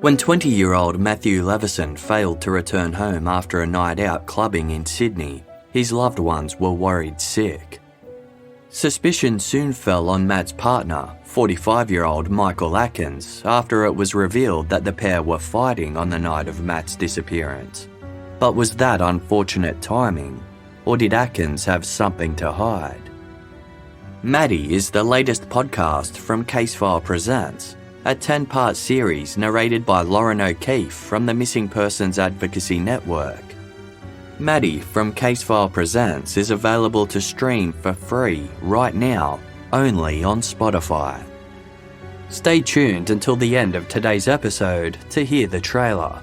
When 20-year-old Matthew Levison failed to return home after a night out clubbing in Sydney, his loved ones were worried sick. Suspicion soon fell on Matt's partner, 45-year-old Michael Atkins, after it was revealed that the pair were fighting on the night of Matt's disappearance. But was that unfortunate timing, or did Atkins have something to hide? Maddie is the latest podcast from Casefile Presents, a 10-part series narrated by Lauren O'Keefe from the Missing Persons Advocacy Network. Maddie from Casefile Presents is available to stream for free right now, only on Spotify. Stay tuned until the end of today's episode to hear the trailer.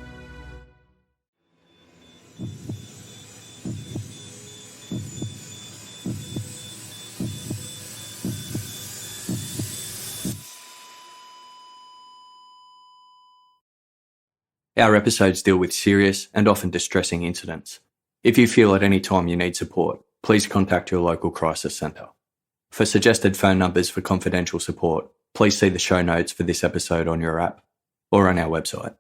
Our episodes deal with serious and often distressing incidents. If you feel at any time you need support, please contact your local crisis centre. For suggested phone numbers for confidential support, please see the show notes for this episode on your app or on our website.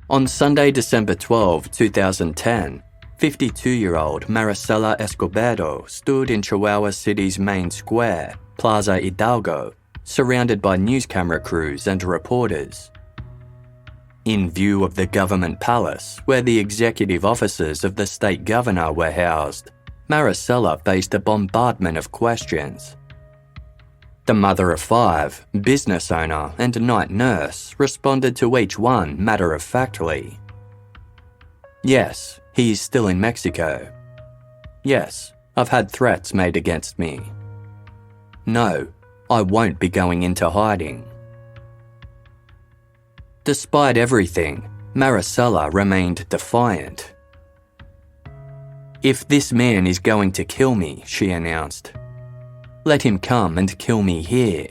On Sunday, December 12, 2010, 52-year-old Marisela Escobedo stood in Chihuahua City's main square, Plaza Hidalgo, surrounded by news camera crews and reporters. In view of the government palace, where the executive officers of the state governor were housed, Maricela faced a bombardment of questions. The mother of five, business owner and night nurse responded to each one matter-of-factly. Yes, he is still in Mexico. Yes, I've had threats made against me. No, I won't be going into hiding. Despite everything, Maricela remained defiant. If this man is going to kill me, she announced, let him come and kill me here.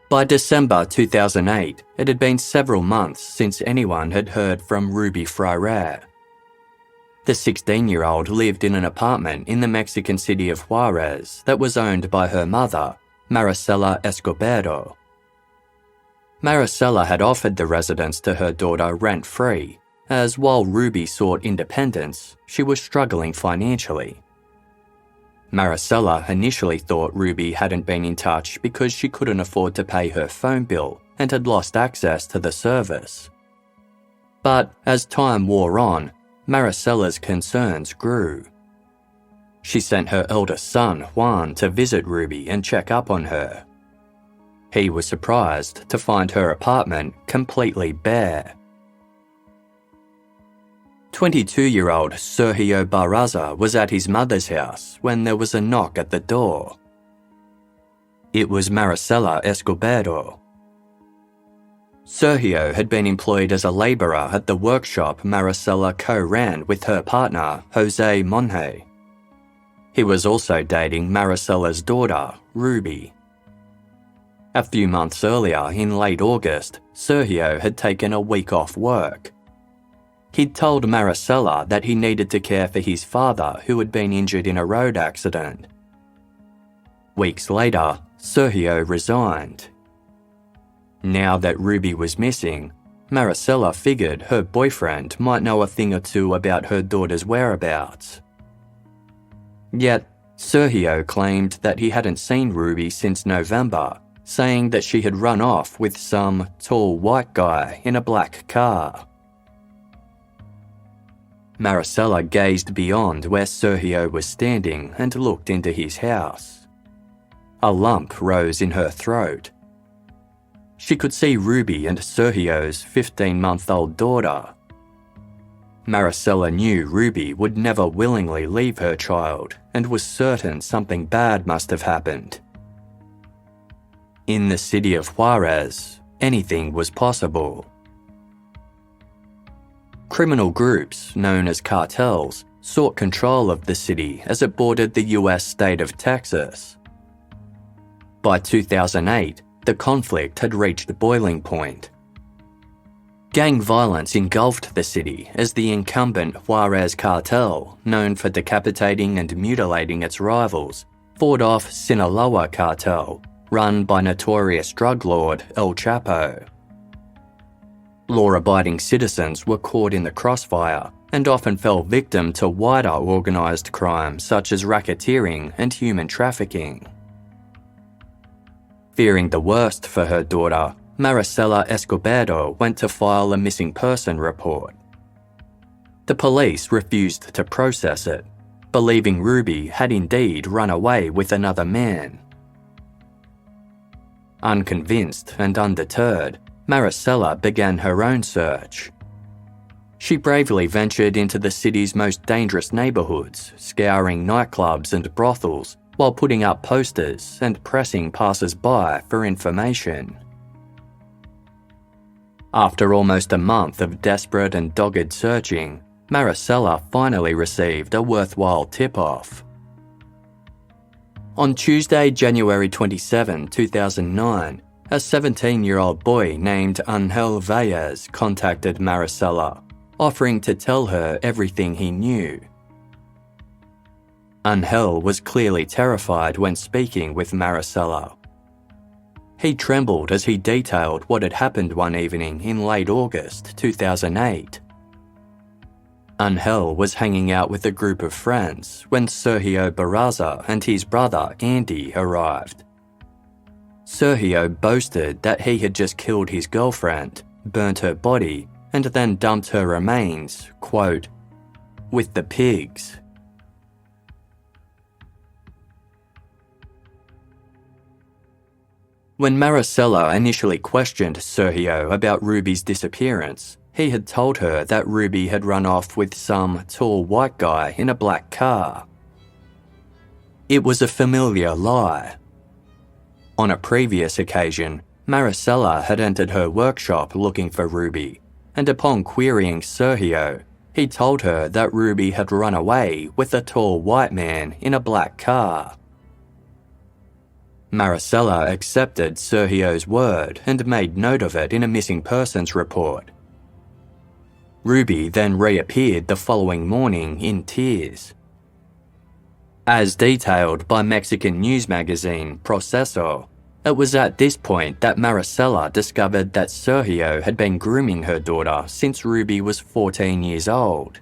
By December 2008, it had been several months since anyone had heard from Rubí Frayre. The 16-year-old lived in an apartment in the Mexican city of Juarez that was owned by her mother, Marisela Escobedo. Maricela had offered the residence to her daughter rent-free, as while Rubi sought independence, she was struggling financially. Maricela initially thought Rubi hadn't been in touch because she couldn't afford to pay her phone bill and had lost access to the service. But as time wore on, Maricela's concerns grew. She sent her eldest son, Juan, to visit Rubi and check up on her. He was surprised to find her apartment completely bare. 22-year-old Sergio Barraza was at his mother's house when there was a knock at the door. It was Marisela Escobedo. Sergio had been employed as a labourer at the workshop Maricela co-ran with her partner, Jose Monje. He was also dating Maricela's daughter, Rubi. A few months earlier, in late August, Sergio had taken a week off work. He'd told Maricela that he needed to care for his father who had been injured in a road accident. Weeks later, Sergio resigned. Now that Rubi was missing, Maricela figured her boyfriend might know a thing or two about her daughter's whereabouts. Yet, Sergio claimed that he hadn't seen Rubi since November, saying that she had run off with some tall white guy in a black car. Maricela gazed beyond where Sergio was standing and looked into his house. A lump rose in her throat. She could see Rubi and Sergio's 15-month-old daughter. Maricela knew Rubi would never willingly leave her child and was certain something bad must have happened. In the city of Juarez, anything was possible. Criminal groups, known as cartels, sought control of the city as it bordered the US state of Texas. By 2008, the conflict had reached boiling point. Gang violence engulfed the city as the incumbent Juarez cartel, known for decapitating and mutilating its rivals, fought off Sinaloa cartel, run by notorious drug lord El Chapo. Law-abiding citizens were caught in the crossfire and often fell victim to wider organised crime such as racketeering and human trafficking. Fearing the worst for her daughter, Marisela Escobedo went to file a missing person report. The police refused to process it, believing Rubi had indeed run away with another man. Unconvinced and undeterred, Maricela began her own search. She bravely ventured into the city's most dangerous neighbourhoods, scouring nightclubs and brothels while putting up posters and pressing passers-by for information. After almost a month of desperate and dogged searching, Maricela finally received a worthwhile tip-off. On Tuesday, January 27, 2009, a 17-year-old boy named Angel Valles contacted Maricela, offering to tell her everything he knew. Angel was clearly terrified when speaking with Maricela. He trembled as he detailed what had happened one evening in late August 2008. Angel was hanging out with a group of friends when Sergio Barraza and his brother Andy arrived. Sergio boasted that he had just killed his girlfriend, burnt her body, and then dumped her remains, quote, with the pigs. When Maricela initially questioned Sergio about Rubi's disappearance, he had told her that Rubi had run off with some tall white guy in a black car. It was a familiar lie. On a previous occasion, Maricela had entered her workshop looking for Rubi, and upon querying Sergio, he told her that Rubi had run away with a tall white man in a black car. Maricela accepted Sergio's word and made note of it in a missing persons report. Rubi then reappeared the following morning in tears. As detailed by Mexican news magazine Proceso, it was at this point that Maricela discovered that Sergio had been grooming her daughter since Rubi was 14 years old.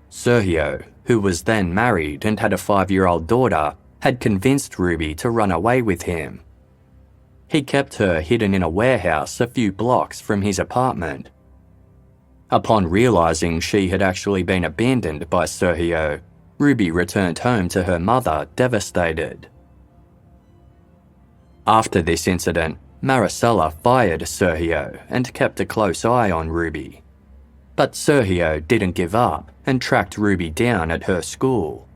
Sergio, who was then married and had a 5-year-old daughter, had convinced Rubi to run away with him. He kept her hidden in a warehouse a few blocks from his apartment. Upon realising she had actually been abandoned by Sergio, Rubi returned home to her mother devastated. After this incident, Maricela fired Sergio and kept a close eye on Rubi. But Sergio didn't give up and tracked Rubi down at her school.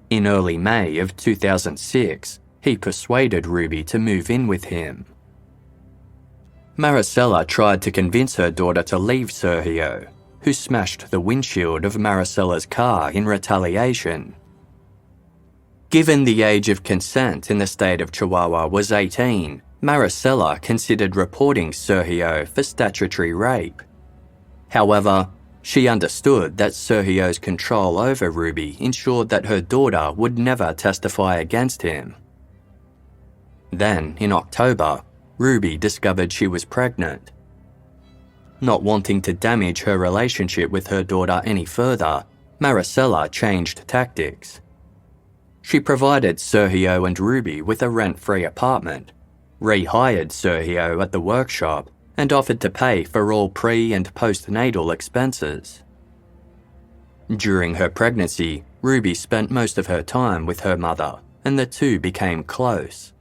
In early May of 2006, he persuaded Rubi to move in with him. Maricela tried to convince her daughter to leave Sergio, who smashed the windshield of Maricela's car in retaliation. Given the age of consent in the state of Chihuahua was 18, Maricela considered reporting Sergio for statutory rape. However, she understood that Sergio's control over Rubi ensured that her daughter would never testify against him. Then, in October, Rubi discovered she was pregnant. Not wanting to damage her relationship with her daughter any further, Maricela changed tactics. She provided Sergio and Rubi with a rent-free apartment, rehired Sergio at the workshop, and offered to pay for all pre- and postnatal expenses. During her pregnancy, Rubi spent most of her time with her mother, and the two became close.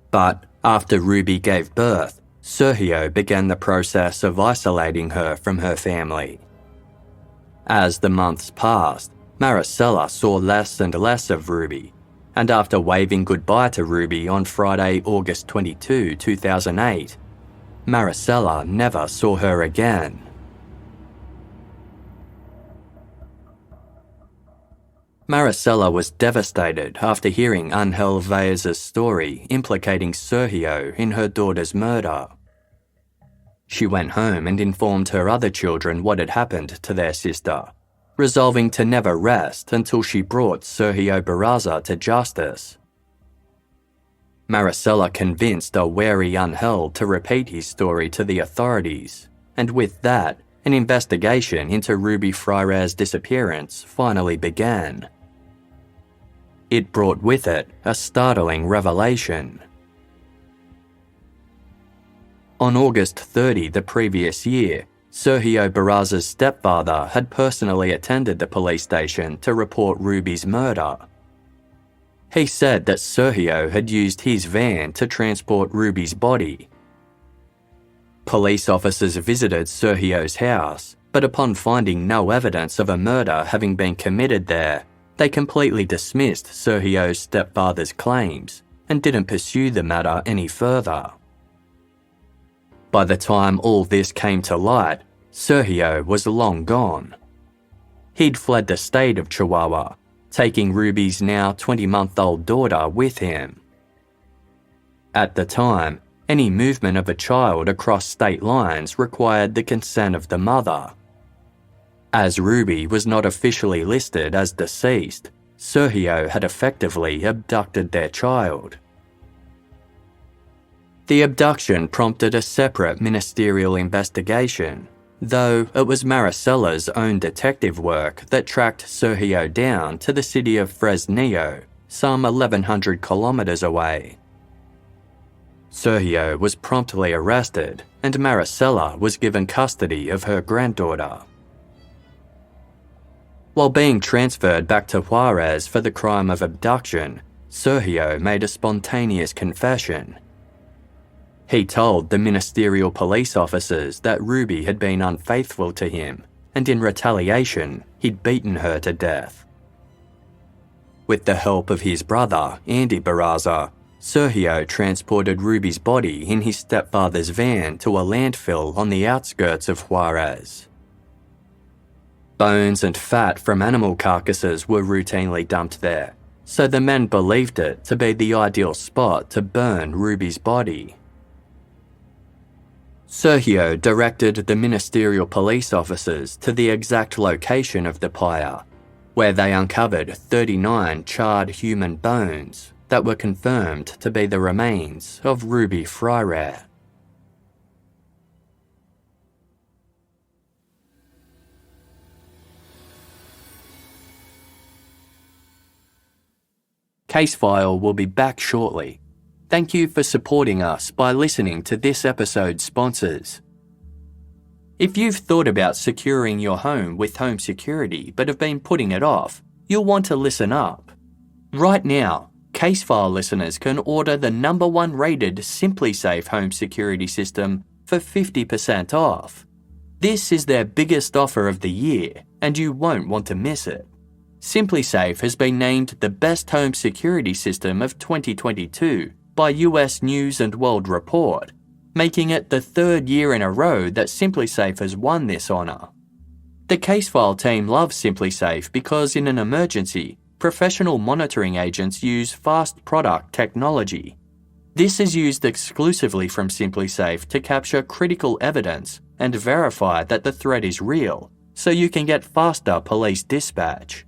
But after Rubi gave birth, Sergio began the process of isolating her from her family. As the months passed, Maricela saw less and less of Rubi, and after waving goodbye to Ruby on Friday, August 22, 2008, Maricela never saw her again. Maricela was devastated after hearing Angel Valles' story implicating Sergio in her daughter's murder. She went home and informed her other children what had happened to their sister, resolving to never rest until she brought Sergio Barraza to justice. Maricela convinced a wary Angel to repeat his story to the authorities, and with that, an investigation into Rubí Frayre's disappearance finally began. It brought with it a startling revelation. On August 30 the previous year, Sergio Barraza's stepfather had personally attended the police station to report Ruby's murder. He said that Sergio had used his van to transport Ruby's body. Police officers visited Sergio's house, but upon finding no evidence of a murder having been committed there, they completely dismissed Sergio's stepfather's claims and didn't pursue the matter any further. By the time all this came to light, Sergio was long gone. He'd fled the state of Chihuahua, taking Ruby's now 20-month-old daughter with him. At the time, any movement of a child across state lines required the consent of the mother. As Ruby was not officially listed as deceased, Sergio had effectively abducted their child. The abduction prompted a separate ministerial investigation, though it was Maricela's own detective work that tracked Sergio down to the city of Fresnillo, some 1,100 kilometers away. Sergio was promptly arrested, and Maricela was given custody of her granddaughter. While being transferred back to Juarez for the crime of abduction, Sergio made a spontaneous confession. He told the ministerial police officers that Ruby had been unfaithful to him, and in retaliation, he'd beaten her to death. With the help of his brother, Andy Barraza, Sergio transported Ruby's body in his stepfather's van to a landfill on the outskirts of Juarez. Bones and fat from animal carcasses were routinely dumped there, so the men believed it to be the ideal spot to burn Ruby's body. Sergio directed the ministerial police officers to the exact location of the pyre, where they uncovered 39 charred human bones that were confirmed to be the remains of Rubí Frayre. Casefile will be back shortly. Thank you for supporting us by listening to this episode's sponsors. If you've thought about securing your home with home security but have been putting it off, you'll want to listen up. Right now, Casefile listeners can order the #1 rated SimpliSafe home security system for 50% off. This is their biggest offer of the year, and you won't want to miss it. SimpliSafe has been named the best home security system of 2022 by US News & World Report, making it the third year in a row that SimpliSafe has won this honour. The Casefile team loves SimpliSafe because in an emergency, professional monitoring agents use fast product technology. This is used exclusively from SimpliSafe to capture critical evidence and verify that the threat is real, so you can get faster police dispatch.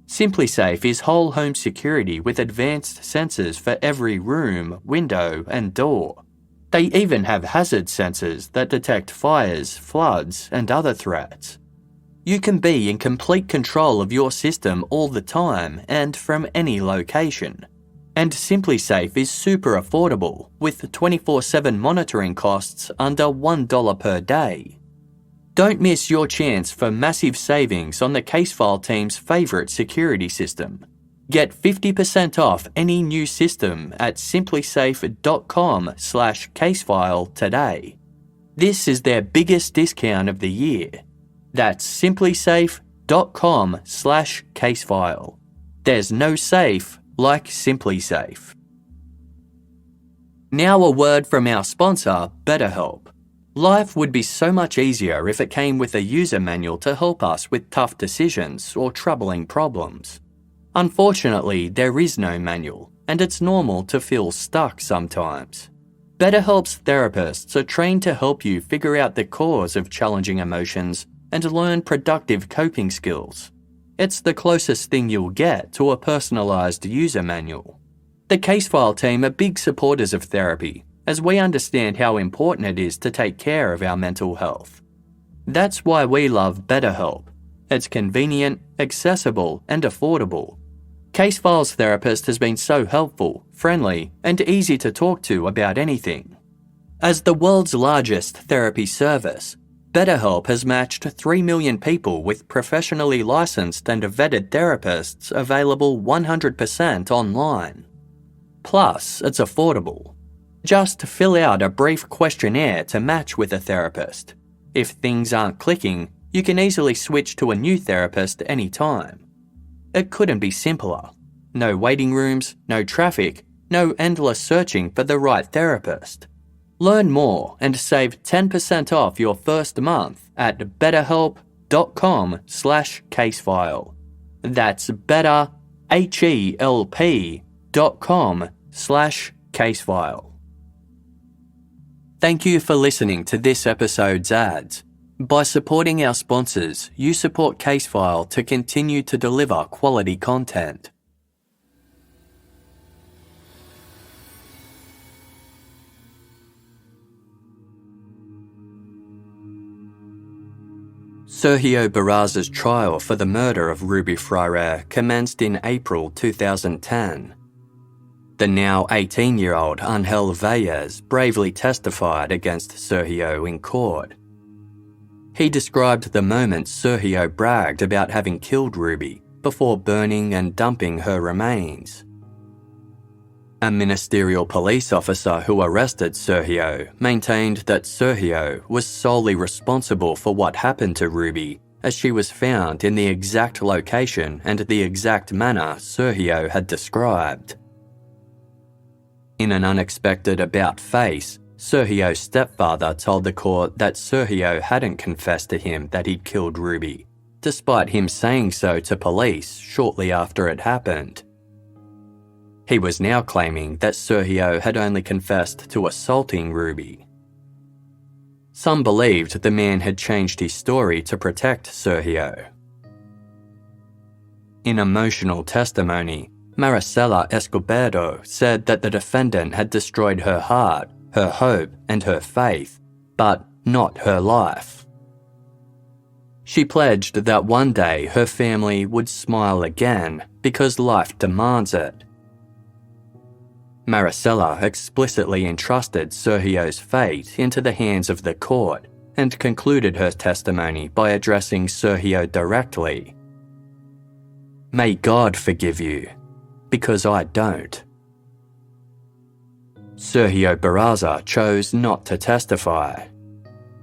SimpliSafe is whole home security with advanced sensors for every room, window, and door. They even have hazard sensors that detect fires, floods, and other threats. You can be in complete control of your system all the time and from any location. And SimpliSafe is super affordable, with 24/7 monitoring costs under $1 per day. Don't miss your chance for massive savings on the Casefile team's favourite security system. Get 50% off any new system at simplisafe.com/casefile today. This is their biggest discount of the year. That's simplisafe.com/casefile. There's no safe like Simply Safe. Now a word from our sponsor, BetterHelp. Life would be so much easier if it came with a user manual to help us with tough decisions or troubling problems. Unfortunately, there is no manual, and it's normal to feel stuck sometimes. BetterHelp's therapists are trained to help you figure out the cause of challenging emotions and learn productive coping skills. It's the closest thing you'll get to a personalised user manual. The Casefile team are big supporters of therapy, as we understand how important it is to take care of our mental health. That's why we love BetterHelp. It's convenient, accessible, and affordable. Casefile's therapist has been so helpful, friendly, and easy to talk to about anything. As the world's largest therapy service, BetterHelp has matched 3 million people with professionally licensed and vetted therapists available 100% online. Plus, it's affordable. Just fill out a brief questionnaire to match with a therapist. If things aren't clicking, you can easily switch to a new therapist anytime. It couldn't be simpler. No waiting rooms, no traffic, no endless searching for the right therapist. Learn more and save 10% off your first month at betterhelp.com/casefile. That's betterhelp.com/casefile. Thank you for listening to this episode's ads. By supporting our sponsors, you support Casefile to continue to deliver quality content. Sergio Barraza's trial for the murder of Rubí Frayre commenced in April 2010. The now 18-year-old Ángel Valles bravely testified against Sergio in court. He described the moment Sergio bragged about having killed Rubi before burning and dumping her remains. A ministerial police officer who arrested Sergio maintained that Sergio was solely responsible for what happened to Rubi, as she was found in the exact location and the exact manner Sergio had described. In an unexpected about-face, Sergio's stepfather told the court that Sergio hadn't confessed to him that he'd killed Rubi, despite him saying so to police shortly after it happened. He was now claiming that Sergio had only confessed to assaulting Rubi. Some believed the man had changed his story to protect Sergio. In emotional testimony, Marisela Escobedo said that the defendant had destroyed her heart, her hope, and her faith, but not her life. She pledged that one day her family would smile again because life demands it. Maricela explicitly entrusted Sergio's fate into the hands of the court and concluded her testimony by addressing Sergio directly. "May God forgive you, because I don't." Sergio Barraza chose not to testify.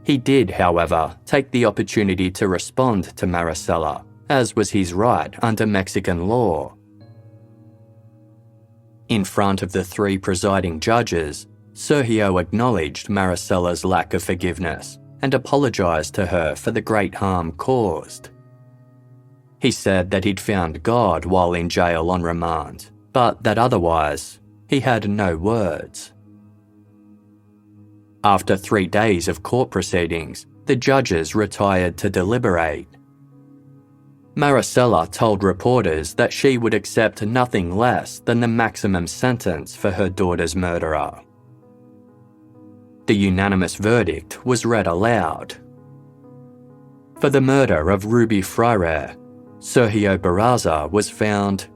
He did, however, take the opportunity to respond to Maricela, as was his right under Mexican law. In front of the three presiding judges, Sergio acknowledged Maricela's lack of forgiveness and apologised to her for the great harm caused. He said that he'd found God while in jail on remand, but that otherwise, he had no words. After 3 days of court proceedings, the judges retired to deliberate. Maricela told reporters that she would accept nothing less than the maximum sentence for her daughter's murderer. The unanimous verdict was read aloud. For the murder of Rubí Frayre, Sergio Barraza was found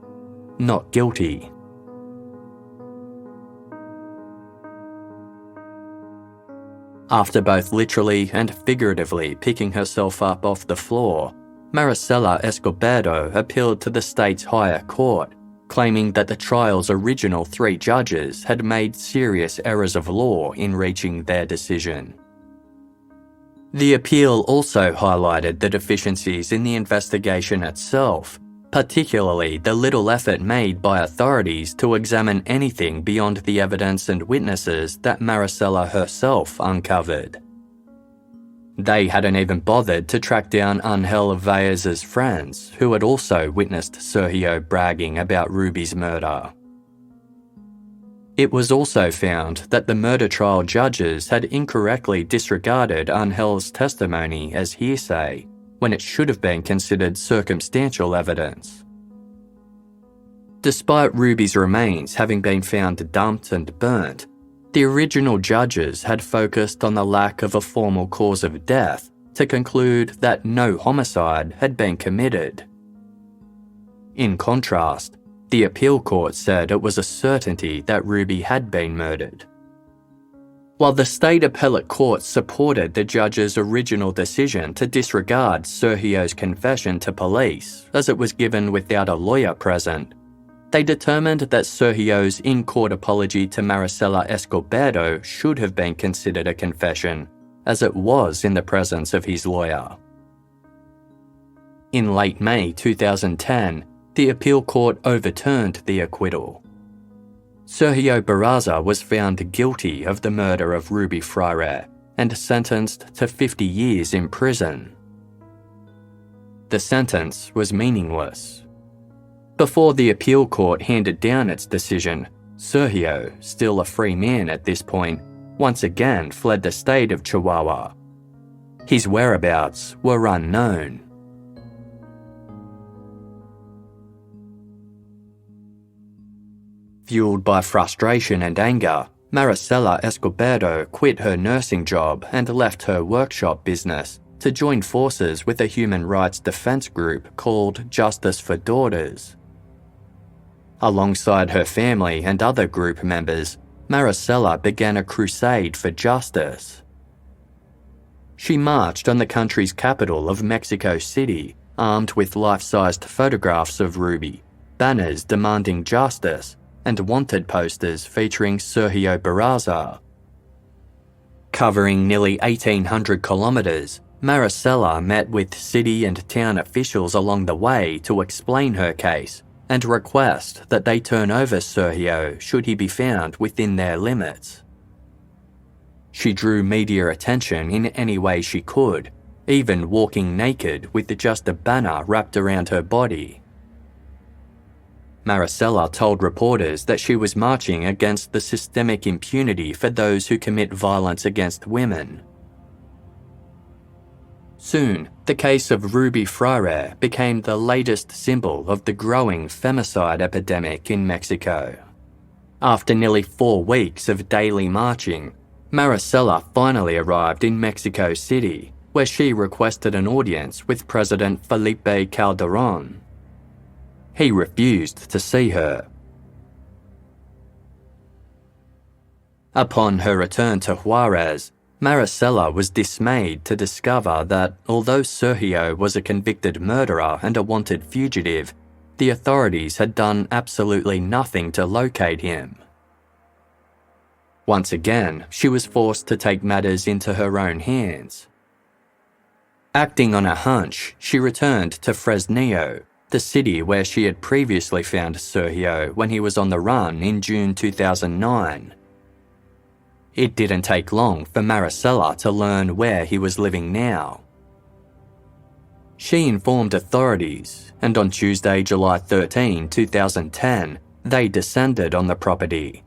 not guilty. After both literally and figuratively picking herself up off the floor, Marisela Escobedo appealed to the state's higher court, claiming that the trial's original 3 judges had made serious errors of law in reaching their decision. The appeal also highlighted the deficiencies in the investigation itself, particularly the little effort made by authorities to examine anything beyond the evidence and witnesses that Maricela herself uncovered. They hadn't even bothered to track down Angel Valles' friends, who had also witnessed Sergio bragging about Rubi's murder. It was also found that the murder trial judges had incorrectly disregarded Angel's testimony as hearsay, when it should have been considered circumstantial evidence. Despite Rubi's remains having been found dumped and burnt, the original judges had focused on the lack of a formal cause of death to conclude that no homicide had been committed. In contrast, the appeal court said it was a certainty that Rubi had been murdered. While the state appellate court supported the judge's original decision to disregard Sergio's confession to police as it was given without a lawyer present, they determined that Sergio's in-court apology to Marisela Escobedo should have been considered a confession, as it was in the presence of his lawyer. In late May 2010, the appeal court overturned the acquittal. Sergio Barraza was found guilty of the murder of Rubí Frayre and sentenced to 50 years in prison. The sentence was meaningless. Before the appeal court handed down its decision, Sergio, still a free man at this point, once again fled the state of Chihuahua. His whereabouts were unknown. Fueled by frustration and anger, Marisela Escobedo quit her nursing job and left her workshop business to join forces with a human rights defense group called Justice for Daughters. Alongside her family and other group members, Maricela began a crusade for justice. She marched on the country's capital of Mexico City, armed with life-sized photographs of Rubi, banners demanding justice, and wanted posters featuring Sergio Barraza. Covering nearly 1,800 kilometres, Maricela met with city and town officials along the way to explain her case and request that they turn over Sergio should he be found within their limits. She drew media attention in any way she could, even walking naked with just a banner wrapped around her body. Maricela told reporters that she was marching against the systemic impunity for those who commit violence against women. Soon, the case of Rubí Frayre became the latest symbol of the growing femicide epidemic in Mexico. After nearly 4 weeks of daily marching, Maricela finally arrived in Mexico City, where she requested an audience with President Felipe Calderón. He refused to see her. Upon her return to Juarez, Maricela was dismayed to discover that although Sergio was a convicted murderer and a wanted fugitive, the authorities had done absolutely nothing to locate him. Once again, she was forced to take matters into her own hands. Acting on a hunch, she returned to Fresnillo, the city where she had previously found Sergio when he was on the run in June 2009. It didn't take long for Maricela to learn where he was living now. She informed authorities, and on Tuesday, July 13, 2010, they descended on the property.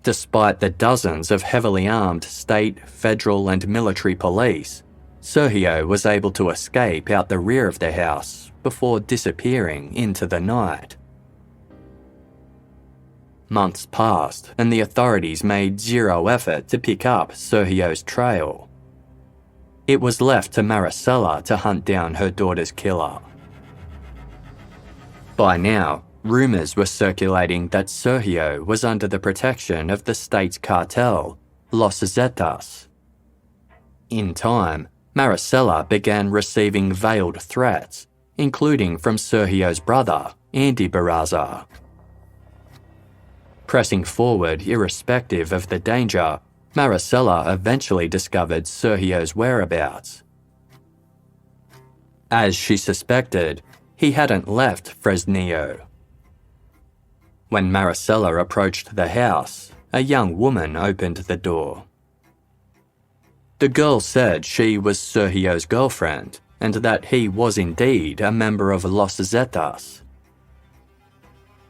Despite the dozens of heavily armed state, federal and military police, Sergio was able to escape out the rear of the house before disappearing into the night. Months passed and the authorities made zero effort to pick up Sergio's trail. It was left to Maricela to hunt down her daughter's killer. By now, rumours were circulating that Sergio was under the protection of the state's cartel, Los Zetas. In time, Maricela began receiving veiled threats, including from Sergio's brother, Andy Barraza. Pressing forward irrespective of the danger, Maricela eventually discovered Sergio's whereabouts. As she suspected, he hadn't left Fresnillo. When Maricela approached the house, a young woman opened the door. The girl said she was Sergio's girlfriend and that he was indeed a member of Los Zetas.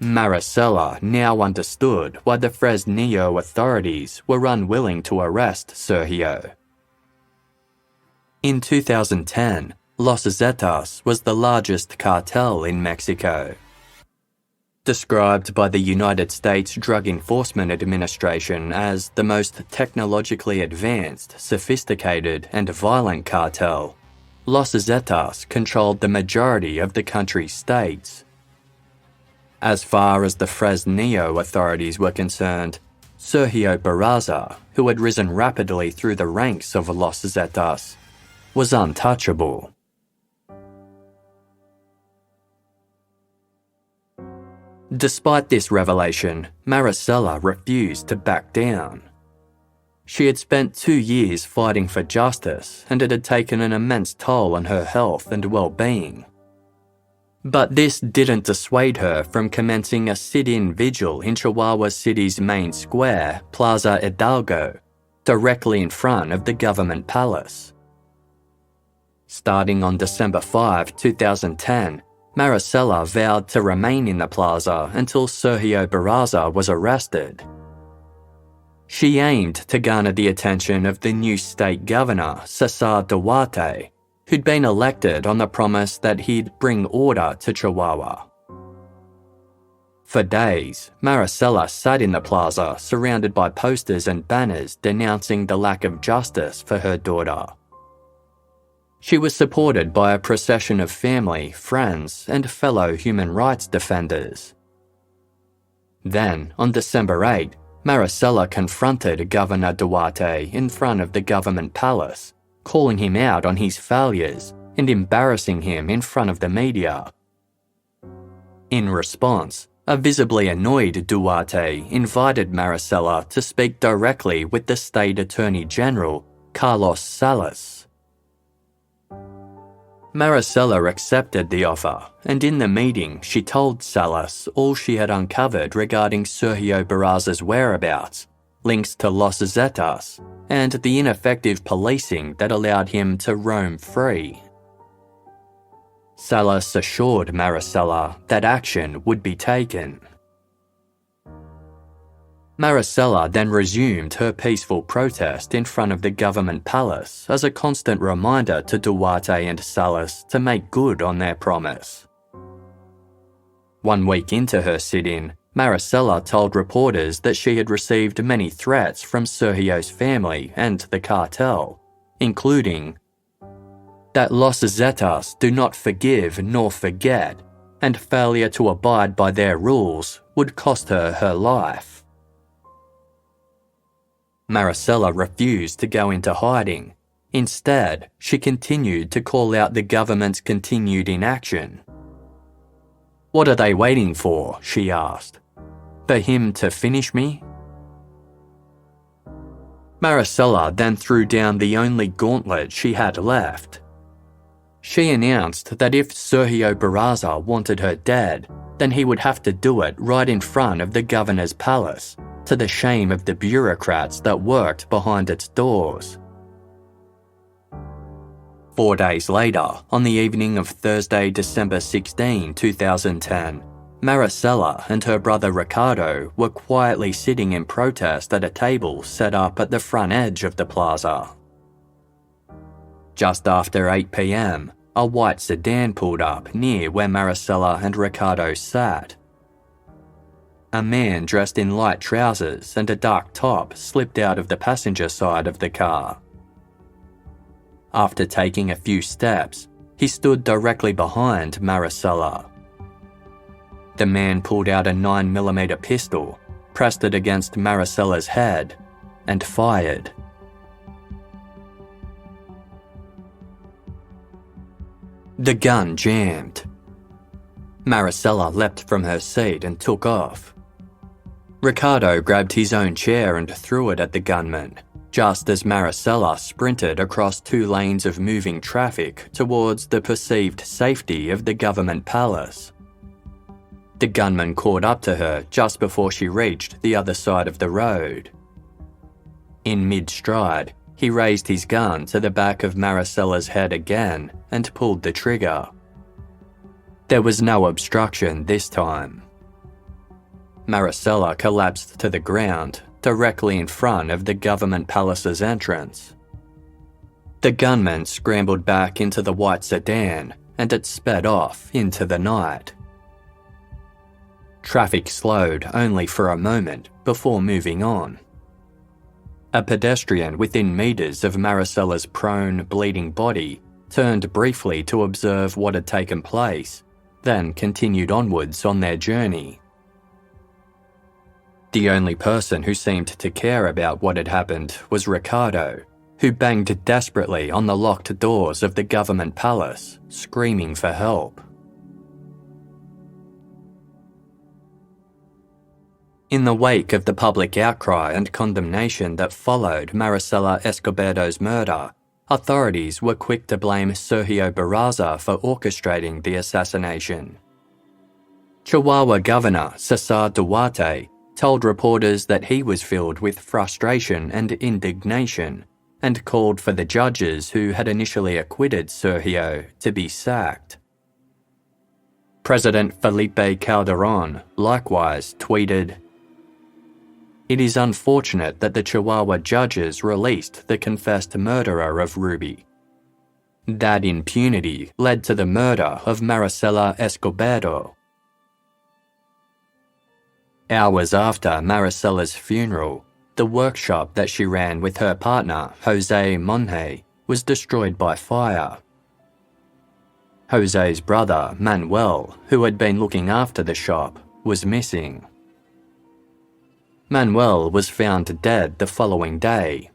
Maricela now understood why the Fresnillo authorities were unwilling to arrest Sergio. In 2010, Los Zetas was the largest cartel in Mexico. Described by the United States Drug Enforcement Administration as the most technologically advanced, sophisticated, and violent cartel, Los Zetas controlled the majority of the country's states. As far as the Fresnillo authorities were concerned, Sergio Barraza, who had risen rapidly through the ranks of Los Zetas, was untouchable. Despite this revelation, Maricela refused to back down. She had spent 2 years fighting for justice, and it had taken an immense toll on her health and well-being. But this didn't dissuade her from commencing a sit-in vigil in Chihuahua City's main square, Plaza Hidalgo, directly in front of the government palace. Starting on December 5, 2010, Maricela vowed to remain in the plaza until Sergio Barraza was arrested. She aimed to garner the attention of the new state governor, Cesar Duarte, who'd been elected on the promise that he'd bring order to Chihuahua. For days, Maricela sat in the plaza surrounded by posters and banners denouncing the lack of justice for her daughter. She was supported by a procession of family, friends, and fellow human rights defenders. Then, on December 8, Maricela confronted Governor Duarte in front of the government palace, calling him out on his failures and embarrassing him in front of the media. In response, a visibly annoyed Duarte invited Maricela to speak directly with the State Attorney General, Carlos Salas. Maricela accepted the offer, and in the meeting she told Salas all she had uncovered regarding Sergio Barraza's whereabouts, links to Los Zetas, and the ineffective policing that allowed him to roam free. Salas assured Maricela that action would be taken. Maricela then resumed her peaceful protest in front of the government palace as a constant reminder to Duarte and Salas to make good on their promise. 1 week into her sit-in, Maricela told reporters that she had received many threats from Sergio's family and the cartel, including that Los Zetas do not forgive nor forget, and failure to abide by their rules would cost her her life. Maricela refused to go into hiding. Instead, she continued to call out the government's continued inaction. "What are they waiting for?" she asked. "For him to finish me?" Maricela then threw down the only gauntlet she had left. She announced that if Sergio Barraza wanted her dead, then he would have to do it right in front of the governor's palace, to the shame of the bureaucrats that worked behind its doors. 4 days later, on the evening of Thursday, December 16, 2010, Maricela and her brother Ricardo were quietly sitting in protest at a table set up at the front edge of the plaza. Just after 8 p.m, a white sedan pulled up near where Maricela and Ricardo sat. A man dressed in light trousers and a dark top slipped out of the passenger side of the car. After taking a few steps, he stood directly behind Maricela. The man pulled out a 9mm pistol, pressed it against Maricela's head, and fired. The gun jammed. Maricela leapt from her seat and took off. Ricardo grabbed his own chair and threw it at the gunman, just as Maricela sprinted across 2 lanes of moving traffic towards the perceived safety of the government palace. The gunman caught up to her just before she reached the other side of the road. In mid-stride, he raised his gun to the back of Maricela's head again and pulled the trigger. There was no obstruction this time. Maricela collapsed to the ground, directly in front of the government palace's entrance. The gunman scrambled back into the white sedan and it sped off into the night. Traffic slowed only for a moment before moving on. A pedestrian within meters of Maricela's prone, bleeding body turned briefly to observe what had taken place, then continued onwards on their journey. The only person who seemed to care about what had happened was Ricardo, who banged desperately on the locked doors of the government palace, screaming for help. In the wake of the public outcry and condemnation that followed Marisela Escobedo's murder, authorities were quick to blame Sergio Barraza for orchestrating the assassination. Chihuahua Governor Cesar Duarte told reporters that he was filled with frustration and indignation and called for the judges who had initially acquitted Sergio to be sacked. President Felipe Calderon likewise tweeted, "It is unfortunate that the Chihuahua judges released the confessed murderer of Rubi. That impunity led to the murder of Marisela Escobedo." Hours after Maricela's funeral, the workshop that she ran with her partner, Jose Monje, was destroyed by fire. Jose's brother, Manuel, who had been looking after the shop, was missing. Manuel was found dead the following day.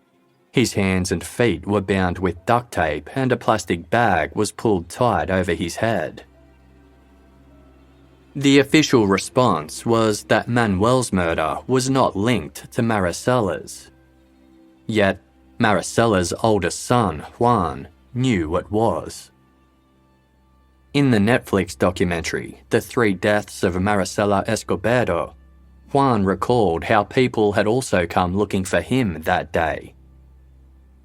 His hands and feet were bound with duct tape and a plastic bag was pulled tight over his head. The official response was that Manuel's murder was not linked to Maricela's. Yet, Maricela's oldest son, Juan, knew it was. In the Netflix documentary, The 3 Deaths of Marisela Escobedo, Juan recalled how people had also come looking for him that day.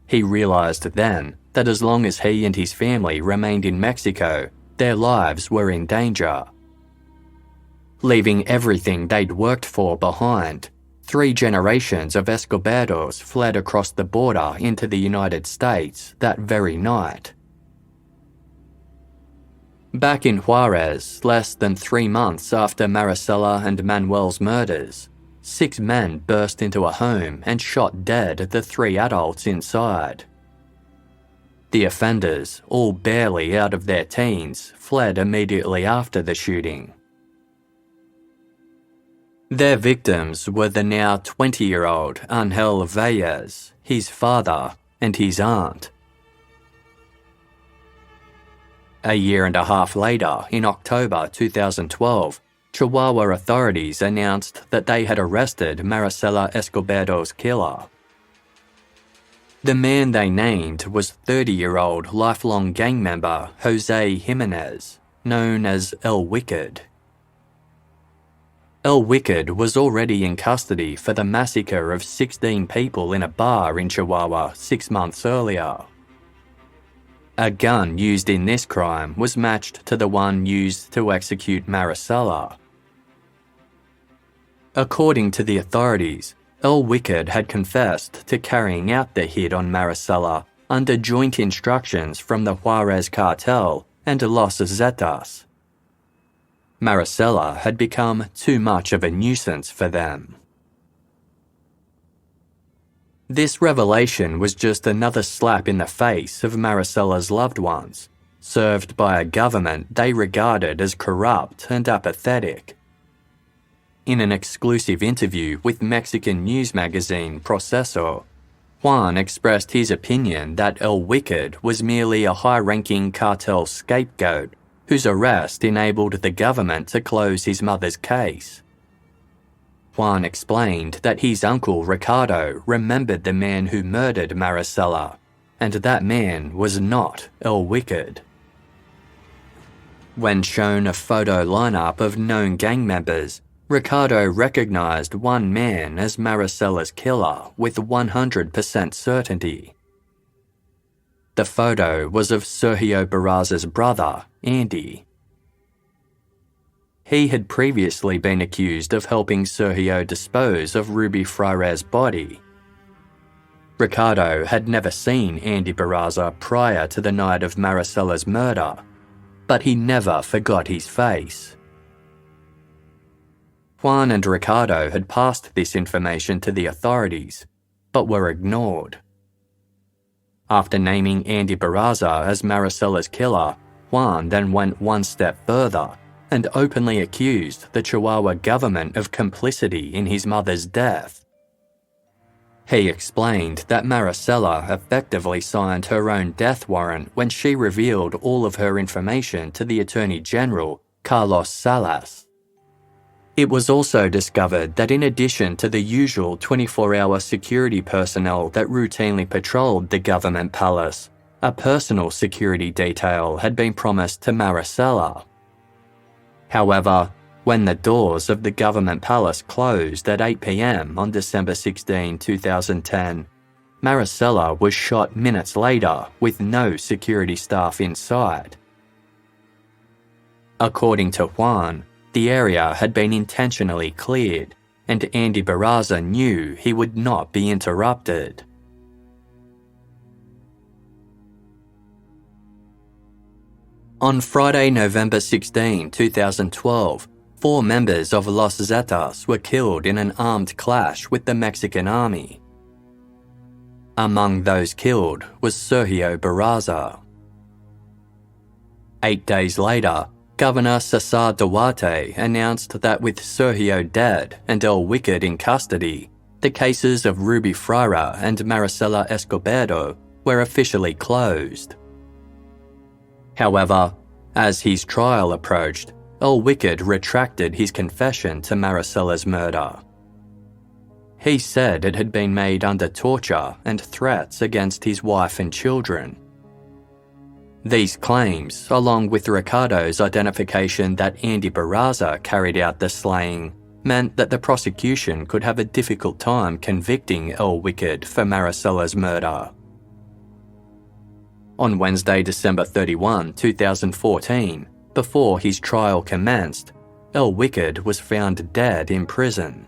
He realized then that as long as he and his family remained in Mexico, their lives were in danger. Leaving everything they'd worked for behind, 3 generations of Escobedos fled across the border into the United States that very night. Back in Juarez, less than 3 months after Maricela and Manuel's murders, 6 men burst into a home and shot dead the 3 adults inside. The offenders, all barely out of their teens, fled immediately after the shooting. Their victims were the now 20-year-old Angel Valles, his father, and his aunt. A year and a half later, in October 2012, Chihuahua authorities announced that they had arrested Marisela Escobedo's killer. The man they named was 30-year-old lifelong gang member Jose Jimenez, known as El Wicked. El Wicked was already in custody for the massacre of 16 people in a bar in Chihuahua 6 months earlier. A gun used in this crime was matched to the one used to execute Maricela. According to the authorities, El Wicked had confessed to carrying out the hit on Maricela under joint instructions from the Juarez cartel and Los Zetas. Maricela had become too much of a nuisance for them. This revelation was just another slap in the face of Maricela's loved ones, served by a government they regarded as corrupt and apathetic. In an exclusive interview with Mexican news magazine Proceso, Juan expressed his opinion that El Wicked was merely a high-ranking cartel scapegoat whose arrest enabled the government to close his mother's case. Juan explained that his uncle Ricardo remembered the man who murdered Maricela, and that man was not El Wicked. When shown a photo lineup of known gang members, Ricardo recognized one man as Maricela's killer with 100% certainty. The photo was of Sergio Barraza's brother, Andy. He had previously been accused of helping Sergio dispose of Rubí Frayre's body. Ricardo had never seen Andy Barraza prior to the night of Maricela's murder, but he never forgot his face. Juan and Ricardo had passed this information to the authorities, but were ignored. After naming Andy Barraza as Maricela's killer, Juan then went one step further and openly accused the Chihuahua government of complicity in his mother's death. He explained that Maricela effectively signed her own death warrant when she revealed all of her information to the Attorney General, Carlos Salas. It was also discovered that in addition to the usual 24-hour security personnel that routinely patrolled the government palace, a personal security detail had been promised to Maricela. However, when the doors of the government palace closed at 8 p.m. on December 16, 2010, Maricela was shot minutes later with no security staff inside. According to Juan, the area had been intentionally cleared, and Andy Barraza knew he would not be interrupted. On Friday, November 16, 2012, 4 members of Los Zetas were killed in an armed clash with the Mexican army. Among those killed was Sergio Barraza. 8 days later, Governor Cesar Duarte announced that with Sergio dead and El Wicked in custody, the cases of Rubí Frayre and Marisela Escobedo were officially closed. However, as his trial approached, El Wicked retracted his confession to Maricela's murder. He said it had been made under torture and threats against his wife and children. These claims, along with Ricardo's identification that Andy Barraza carried out the slaying, meant that the prosecution could have a difficult time convicting El Wicked for Maricela's murder. On Wednesday, December 31, 2014, before his trial commenced, El Wicked was found dead in prison.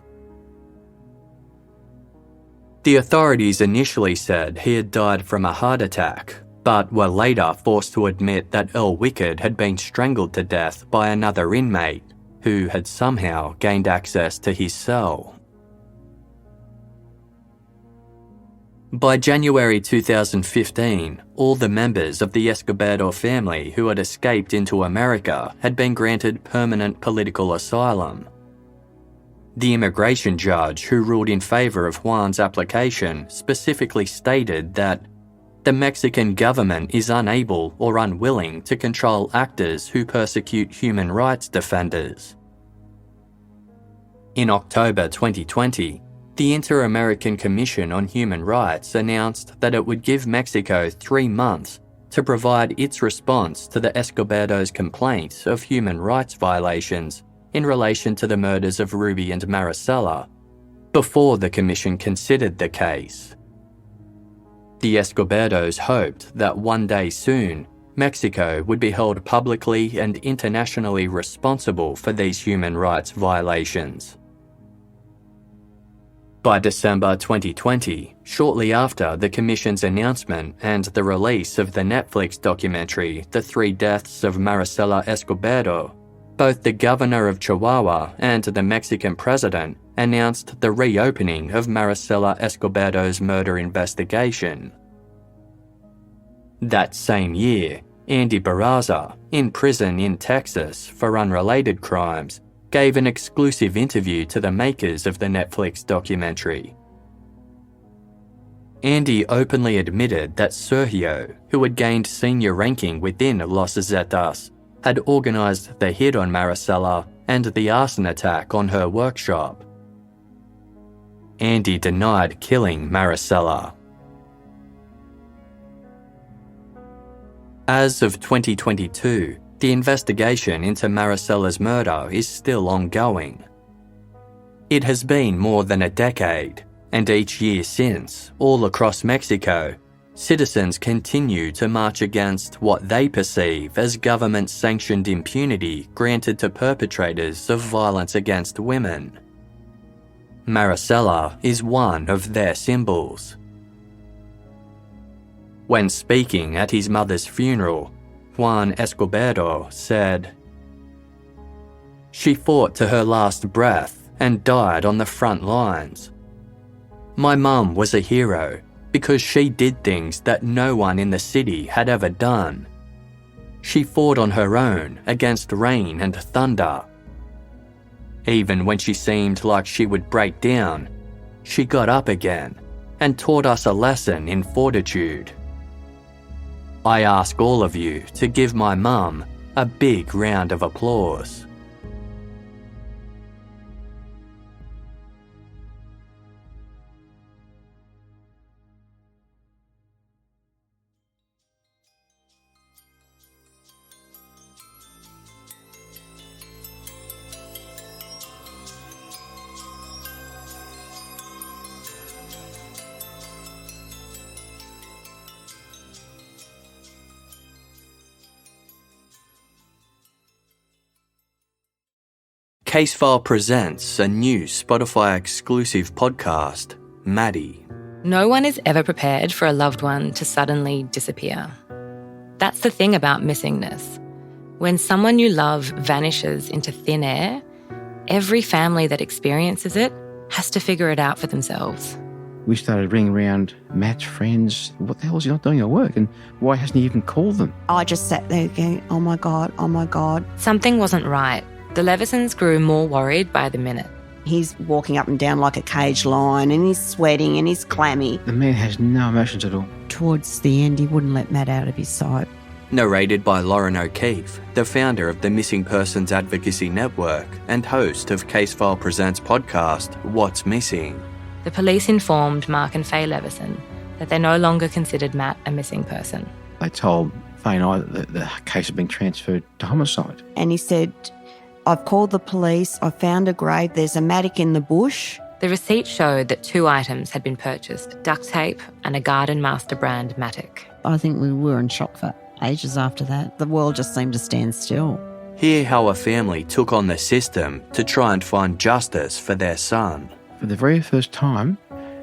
The authorities initially said he had died from a heart attack, but were later forced to admit that El Wicked had been strangled to death by another inmate who had somehow gained access to his cell. By January 2015, all the members of the Escobedo family who had escaped into America had been granted permanent political asylum. The immigration judge who ruled in favor of Juan's application specifically stated that the Mexican government is unable or unwilling to control actors who persecute human rights defenders. In October 2020, the Inter-American Commission on Human Rights announced that it would give Mexico 3 months to provide its response to the Escobedo's complaints of human rights violations in relation to the murders of Rubi and Maricela, before the Commission considered the case. The Escobedos hoped that one day soon, Mexico would be held publicly and internationally responsible for these human rights violations. By December 2020, shortly after the Commission's announcement and the release of the Netflix documentary The 3 Deaths of Marisela Escobedo, both the governor of Chihuahua and the Mexican president announced the reopening of Marisela Escobedo's murder investigation. That same year, Andy Barraza, in prison in Texas for unrelated crimes, gave an exclusive interview to the makers of the Netflix documentary. Andy openly admitted that Sergio, who had gained senior ranking within Los Zetas, had organised the hit on Maricela and the arson attack on her workshop. Andy denied killing Maricela. As of 2022, the investigation into Maricela's murder is still ongoing. It has been more than a decade, and each year since, all across Mexico, citizens continue to march against what they perceive as government-sanctioned impunity granted to perpetrators of violence against women. Maricela is one of their symbols. When speaking at his mother's funeral, Juan Escobedo said, "She fought to her last breath and died on the front lines. My mum was a hero because she did things that no one in the city had ever done. She fought on her own against rain and thunder. Even when she seemed like she would break down, she got up again and taught us a lesson in fortitude. I ask all of you to give my mum a big round of applause." Casefile presents a new Spotify-exclusive podcast, Maddie. No one is ever prepared for a loved one to suddenly disappear. That's the thing about missingness. When someone you love vanishes into thin air, every family that experiences it has to figure it out for themselves. We started ringing around Matt's friends. What the hell is he not doing at work? And why hasn't he even called them? I just sat there going, oh my God, oh my God. Something wasn't right. The Levisons grew more worried by the minute. He's walking up and down like a caged lion and he's sweating and he's clammy. The man has no emotions at all. Towards the end, he wouldn't let Matt out of his sight. Narrated by Lauren O'Keefe, the founder of the Missing Persons Advocacy Network and host of Casefile Presents podcast, What's Missing? The police informed Mark and Faye Levison that they no longer considered Matt a missing person. They told Faye and I that the case had been transferred to homicide. And he said, I've called the police, I've found a grave, there's a mattock in the bush. The receipt showed that 2 items had been purchased, duct tape and a Garden Master brand mattock. I think we were in shock for ages after that. The world just seemed to stand still. Hear how a family took on the system to try and find justice for their son. For the very first time,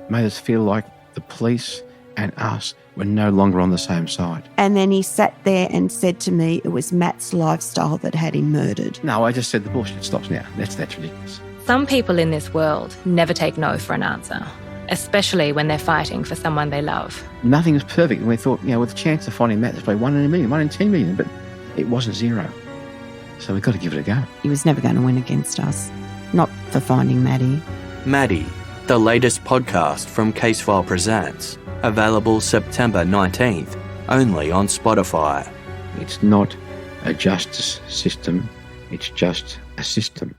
made us feel like the police and us were no longer on the same side. And then he sat there and said to me it was Matt's lifestyle that had him murdered. No, I just said the bullshit stops now. That's ridiculous. Some people in this world never take no for an answer, especially when they're fighting for someone they love. Nothing is perfect. And we thought, with the chance of finding Matt, there's probably 1 in a million, 1 in 10 million, but it wasn't 0. So we've got to give it a go. He was never going to win against us. Not for finding Maddie. Maddie, the latest podcast from Casefile Presents. Available September 19th, only on Spotify. It's not a justice system, it's just a system.